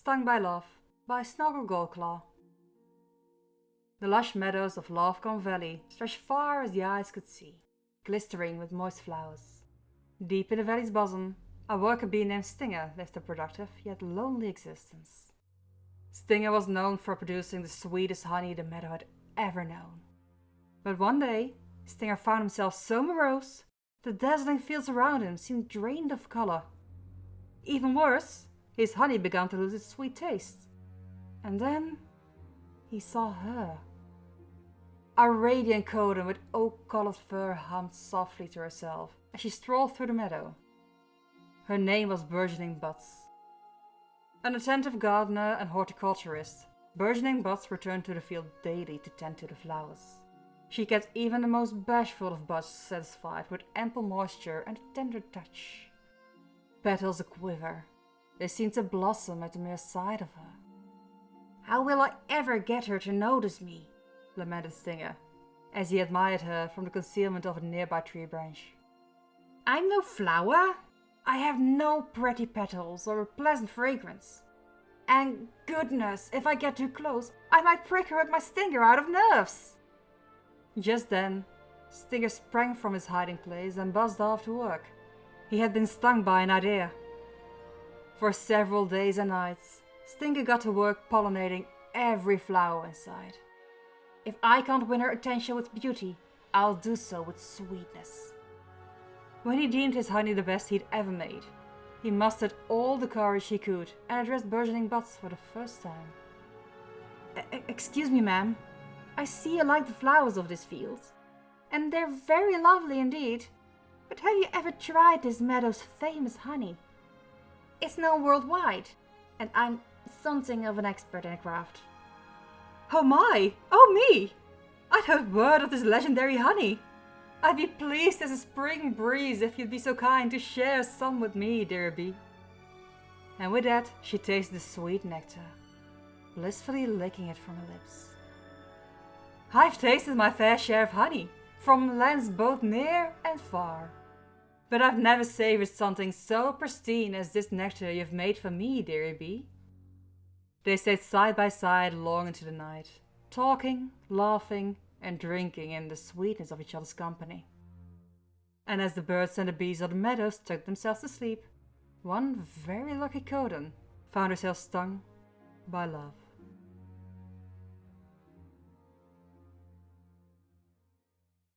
Stung by Love by Snargle Goldclaw. The lush meadows of Lovecombe Valley stretched far as the eyes could see, glistering with moist flowers. Deep in the valley's bosom, a worker bee named Stinger lived a productive yet lonely existence. Stinger was known for producing the sweetest honey the meadow had ever known. But one day, Stinger found himself so morose, the dazzling fields around him seemed drained of color. Even worse, his honey began to lose its sweet taste. And then he saw her. A radiant coden with oak-colored fur hummed softly to herself as she strolled through the meadow. Her name was Burgeoning Buds. An attentive gardener and horticulturist, Burgeoning Buds returned to the field daily to tend to the flowers. She kept even the most bashful of buds satisfied with ample moisture and a tender touch. Petals a-quiver, they seemed to blossom at the mere sight of her. "How will I ever get her to notice me?" lamented Stinger, as he admired her from the concealment of a nearby tree branch. "I'm no flower. I have no pretty petals or a pleasant fragrance. And goodness, if I get too close, I might prick her with my stinger out of nerves." Just then, Stinger sprang from his hiding place and buzzed off to work. He had been stung by an idea. For several days and nights, Stinger got to work pollinating every flower in sight. "If I can't win her attention with beauty, I'll do so with sweetness." When he deemed his honey the best he'd ever made, he mustered all the courage he could and addressed Burgeoning Buds for the first time. "Excuse me, ma'am. I see you like the flowers of this field, and they're very lovely indeed. But have you ever tried this meadow's famous honey? It's known worldwide, and I'm something of an expert in the craft." "Oh my! Oh me! I'd heard word of this legendary honey. I'd be pleased as a spring breeze if you'd be so kind to share some with me, dear bee." And with that, she tasted the sweet nectar, blissfully licking it from her lips. "I've tasted my fair share of honey, from lands both near and far. But I've never savored something so pristine as this nectar you've made for me, dearie bee." They stayed side by side long into the night, talking, laughing, and drinking in the sweetness of each other's company. And as the birds and the bees of the meadows tucked themselves to sleep, one very lucky coden found herself stung by love.